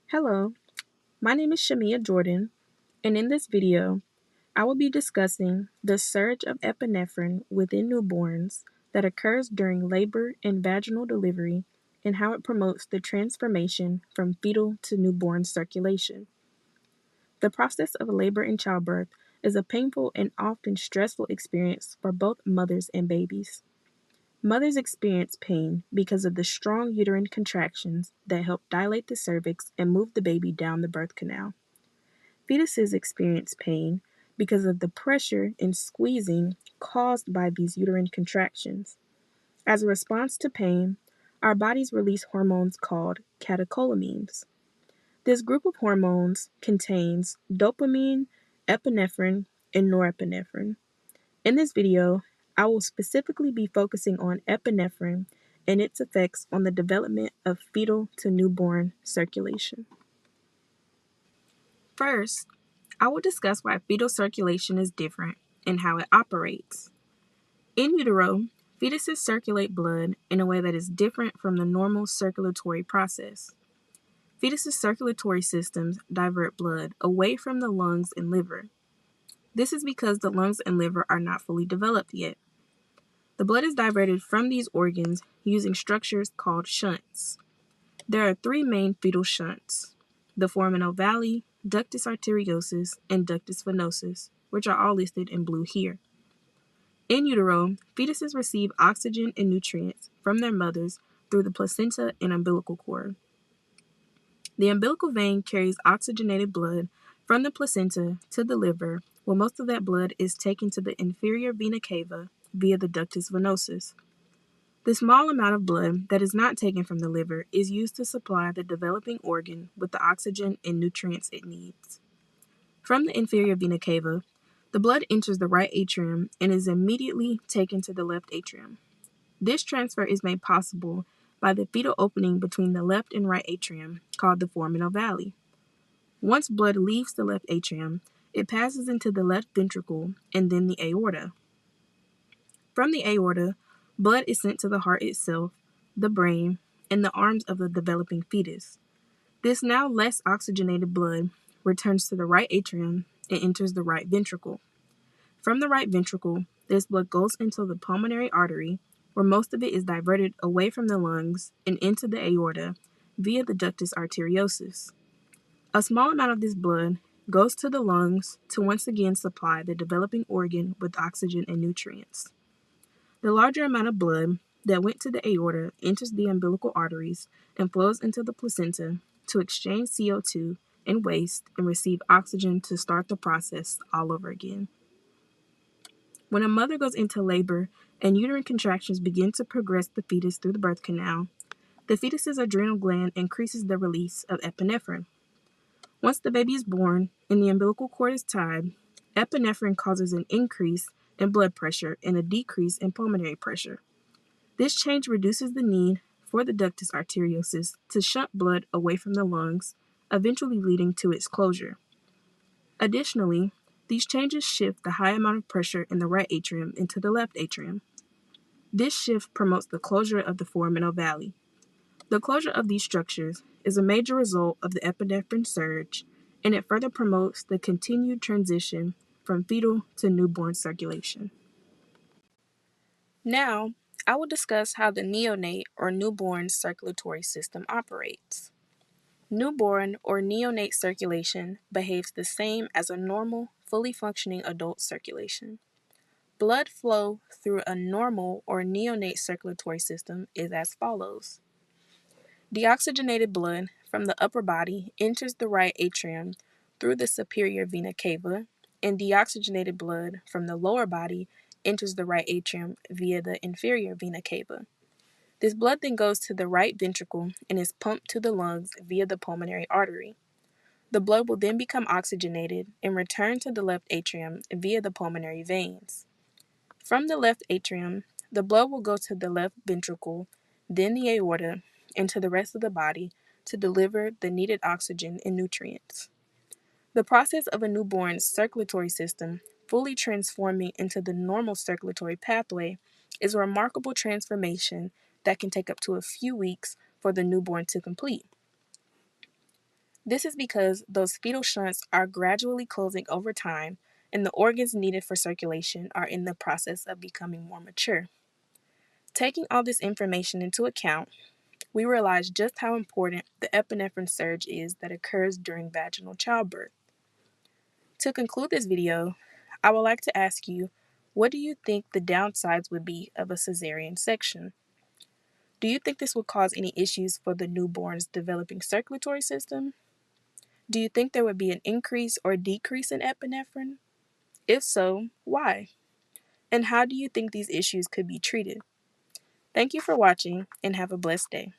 Hello, my name is Shamia Jordan, and in this video, I will be discussing the surge of epinephrine within newborns that occurs during labor and vaginal delivery and how it promotes the transformation from fetal to newborn circulation. The process of labor and childbirth is a painful and often stressful experience for both mothers and babies. Mothers experience pain because of the strong uterine contractions that help dilate the cervix and move the baby down the birth canal. Fetuses experience pain because of the pressure and squeezing caused by these uterine contractions. As a response to pain, our bodies release hormones called catecholamines. This group of hormones contains dopamine, epinephrine, and norepinephrine. In this video, I will specifically be focusing on epinephrine and its effects on the development of fetal to newborn circulation. First, I will discuss why fetal circulation is different and how it operates. In utero, fetuses circulate blood in a way that is different from the normal circulatory process. Fetuses' circulatory systems divert blood away from the lungs and liver. This is because the lungs and liver are not fully developed yet. The blood is diverted from these organs using structures called shunts. There are three main fetal shunts: the foramen ovale, ductus arteriosus, and ductus venosus, which are all listed in blue here. In utero, fetuses receive oxygen and nutrients from their mothers through the placenta and umbilical cord. The umbilical vein carries oxygenated blood from the placenta to the liver, where most of that blood is taken to the inferior vena cava via the ductus venosus. The small amount of blood that is not taken from the liver is used to supply the developing organ with the oxygen and nutrients it needs. From the inferior vena cava, the blood enters the right atrium and is immediately taken to the left atrium. This transfer is made possible by the fetal opening between the left and right atrium, called the foramen ovale. Once blood leaves the left atrium, it passes into the left ventricle and then the aorta. From the aorta, blood is sent to the heart itself, the brain, and the arms of the developing fetus. This now less oxygenated blood returns to the right atrium and enters the right ventricle. From the right ventricle, this blood goes into the pulmonary artery, where most of it is diverted away from the lungs and into the aorta via the ductus arteriosus. A small amount of this blood goes to the lungs to once again supply the developing organ with oxygen and nutrients. The larger amount of blood that went to the aorta enters the umbilical arteries and flows into the placenta to exchange CO2 and waste and receive oxygen to start the process all over again. When a mother goes into labor and uterine contractions begin to progress the fetus through the birth canal, the fetus's adrenal gland increases the release of epinephrine. Once the baby is born and the umbilical cord is tied, epinephrine causes an increase in blood pressure and a decrease in pulmonary pressure. This change reduces the need for the ductus arteriosus to shunt blood away from the lungs, eventually leading to its closure. Additionally, these changes shift the high amount of pressure in the right atrium into the left atrium. This shift promotes the closure of the foramen ovale. The closure of these structures is a major result of the epinephrine surge, and it further promotes the continued transition from fetal to newborn circulation. Now, I will discuss how the neonate or newborn circulatory system operates. Newborn or neonate circulation behaves the same as a normal, fully functioning adult circulation. Blood flow through a normal or neonate circulatory system is as follows. Deoxygenated blood from the upper body enters the right atrium through the superior vena cava, and deoxygenated blood from the lower body enters the right atrium via the inferior vena cava. This blood then goes to the right ventricle and is pumped to the lungs via the pulmonary artery. The blood will then become oxygenated and return to the left atrium via the pulmonary veins. From the left atrium, the blood will go to the left ventricle, then the aorta, and to the rest of the body to deliver the needed oxygen and nutrients. The process of a newborn's circulatory system fully transforming into the normal circulatory pathway is a remarkable transformation that can take up to a few weeks for the newborn to complete. This is because those fetal shunts are gradually closing over time, and the organs needed for circulation are in the process of becoming more mature. Taking all this information into account, we realize just how important the epinephrine surge is that occurs during vaginal childbirth. To conclude this video, I would like to ask you, what do you think the downsides would be of a cesarean section? Do you think this would cause any issues for the newborn's developing circulatory system? Do you think there would be an increase or decrease in epinephrine? If so, why? And how do you think these issues could be treated? Thank you for watching and have a blessed day.